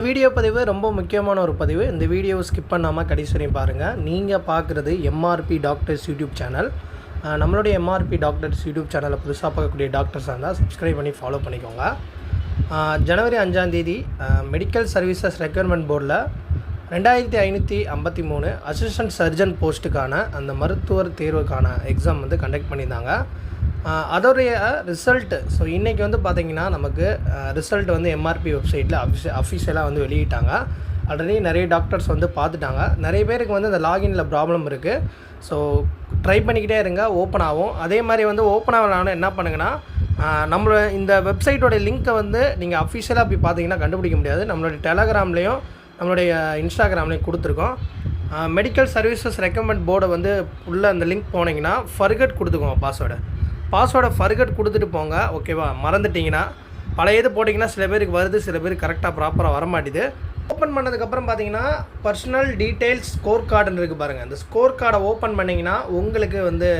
Video பதிவு ரொம்ப முக்கியமான ஒரு பதிவு. இந்த வீடியோவை ஸ்கிப் பண்ணாமல் கடைசி வரையும் பாருங்கள். நீங்கள் பார்க்குறது எம்ஆர்பி டாக்டர்ஸ் யூடியூப் சேனல். நம்மளுடைய எம்ஆர்பி டாக்டர்ஸ் யூடியூப் சேனலை புதுசாக பார்க்கக்கூடிய டாக்டர்ஸாக இருந்தால் சப்ஸ்கிரைப் பண்ணி ஃபாலோ பண்ணிக்கோங்க. ஜனவரி 5 மெடிக்கல் சர்வீசஸ் ரெக்யர்மெண்ட் போர்டில் 2553 அசிஸ்டன்ட் சர்ஜன் போஸ்ட்டுக்கான அந்த மருத்துவர் தேர்வுக்கான எக்ஸாம் வந்து கண்டக்ட் பண்ணியிருந்தாங்க. அதோடைய ரிசல்ட்டு இன்றைக்கி வந்து பார்த்திங்கன்னா நமக்கு ரிசல்ட் வந்து எம்ஆர்பி வெப்சைட்டில் அஃபிஷியலாக வந்து வெளியிட்டாங்க. ஆல்ரெடி நிறைய டாக்டர்ஸ் வந்து பார்த்துட்டாங்க. நிறைய பேருக்கு வந்து அந்த லாகினில் ப்ராப்ளம் இருக்குது. ஸோ ட்ரை பண்ணிக்கிட்டே இருங்க, ஓப்பன் ஆகும். அதே மாதிரி வந்து ஓப்பன் ஆகலான்னு என்ன பண்ணுங்கன்னா, நம்மளோட இந்த வெப்சைட்டோடைய லிங்க்கை வந்து நீங்கள் அஃபிஷியலாக போய் பார்த்தீங்கன்னா கண்டுபிடிக்க முடியாது. நம்மளுடைய டெலகிராம்லேயும் நம்மளுடைய இன்ஸ்டாகிராம்லேயும் கொடுத்துருக்கோம். மெடிக்கல் சர்வீசஸ் ரெக்கமெண்ட் போர்டை வந்து உள்ள அந்த லிங்க் போனீங்கன்னா ஃபர்கட் கொடுத்துக்கோங்க. பாஸ்வேர்டை ஃபர்கட் கொடுத்துட்டு போங்க, ஓகேவா? மறந்துட்டிங்கன்னா பழைய இது போட்டிங்கன்னா சில பேருக்கு வருது, சில பேருக்கு கரெக்டாக ப்ராப்பராக வர மாட்டேது. ஓப்பன் பண்ணதுக்கப்புறம் பார்த்தீங்கன்னா பர்சனல் டீட்டெயில்ஸ் ஸ்கோர் கார்டுன்னு இருக்குது பாருங்கள். அந்த ஸ்கோர் கார்டை ஓப்பன் பண்ணிங்கன்னா உங்களுக்கு வந்து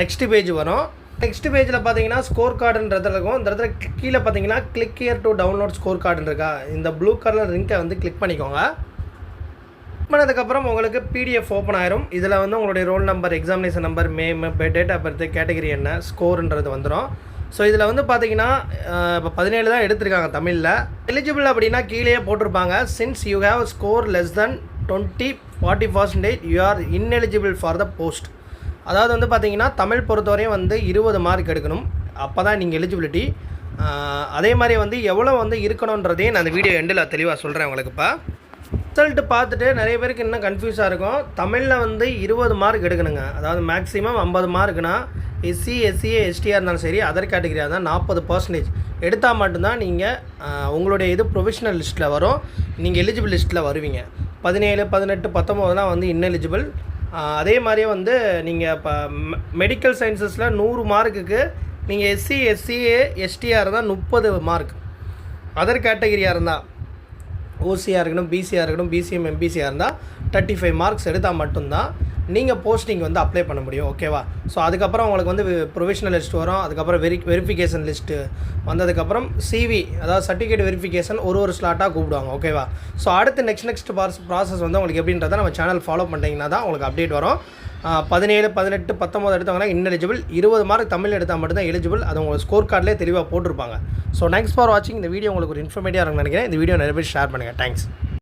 நெக்ஸ்ட் பேஜ் வரும். நெக்ஸ்ட் பேஜில் பார்த்தீங்கன்னா ஸ்கோர் கார்டுன்றது இருக்கும். இந்த இடத்துல கீழே பார்த்தீங்கன்னா click here to download score கார்டுன்னு இருக்கா, இந்த ப்ளூ கலர் லிங்கை வந்து கிளிக் பண்ணிக்கோங்க. பண்ணதுக்கப்புறம் உங்களுக்கு பிடிஎஃப் ஓப்பன் ஆயிரும். இதில் வந்து உங்களுடைய roll number, examination number, name, date of birth, category என்ன, ஸ்கோருன்றது வந்துடும். ஸோ இதில் வந்து பார்த்தீங்கன்னா இப்போ 17 தான் எடுத்திருக்காங்க தமிழில். எலிஜிபிள் அப்படின்னா கீழேயே போட்டிருப்பாங்க, since you have score less than 20-40% you are ineligible for the post. அதாவது வந்து பார்த்தீங்கன்னா தமிழ் பொறுத்தவரையும் வந்து 20 மார்க் எடுக்கணும், அப்போ தான் நீங்கள் எலிஜிபிலிட்டி. அதே மாதிரி வந்து எவ்வளோ வந்து இருக்கணுன்றதையும் நான் அந்த வீடியோ எண்டில் தெளிவாக சொல்கிறேன் உங்களுக்கு. இப்போ ரிசல்ட்டு பார்த்துட்டு நிறைய பேருக்கு இன்னும் கன்ஃபியூஸாக இருக்கும். தமிழில் வந்து 20 மார்க் எடுக்கணுங்க. அதாவது மேக்ஸிமம் 50 மார்க்குனா எஸ்சி, எஸ்சிஏ, எஸ்டிஆர் இருந்தாலும் சரி, அதர் கேட்டகரியாக தான் 40% எடுத்தால் மட்டும்தான் நீங்கள் உங்களுடைய இது ப்ரொவிஷனல் லிஸ்ட்டில் வரும், நீங்கள் எலிஜிபிள் லிஸ்ட்டில் வருவீங்க. 17, 18, 19 வந்து இன்எலிஜிபிள். அதே மாதிரியே வந்து நீங்கள் இப்போ மெடிக்கல் சயின்சஸில் 100 மார்க்குக்கு நீங்கள் எஸ்சி, எஸ்சிஏ, எஸ்டிஆர் தான் 30 மார்க். அதர் கேட்டகரியாக இருந்தால் ஓசியாக இருக்கணும், பிசியாக இருக்கணும், பிசிஎம், எம்பிசியாக இருந்தால் 35 மார்க்ஸ் எடுத்தால் மட்டும்தான் நீங்கள் போஸ்டிங் வந்து அப்ளை பண்ண முடியும், ஓகேவா? ஸோ அதுக்கப்புறம் உங்களுக்கு வந்து ப்ரொவிஷனல் லிஸ்ட் வரும். அதுக்கப்புறம் வெரிஃபிகேஷன் லிஸ்ட்டு வந்ததுக்கப்புறம் சிவி, அதாவது சர்டிஃபிகேட் வெரிஃபிகேஷன் ஒரு ஸ்லாட்டாக கூப்பிடுவாங்க, ஓகேவா? ஸோ அடுத்து நெக்ஸ்ட் ப்ராசஸ் வந்து உங்களுக்கு எப்படின்றத நம்ம சேனல் ஃபாலோ பண்ணிட்டீங்கன்னா தான் உங்களுக்கு அப்டேட் வரும். 17, 18, 19 எடுத்தவங்கன்னா இன்எலிஜிபிள். 20 மார்க் தமிழ் எடுத்தால் மட்டும்தான் எலிஜிபிள். அது உங்களுக்கு ஸ்கோர் கார்டிலே தெளிவாக போட்டிருப்பாங்க. ஸோ தேங்க்ஸ் ஃபார் வாட்சிங். இந்த வீடியோ உங்களுக்கு ஒரு இன்ஃபர்மேட்டிவாக இருக்கும்னு நினைக்கிறேன். இந்த வீடியோ நிறைய பேர் ஷேர் பண்ணுங்கள். தேங்க்ஸ்.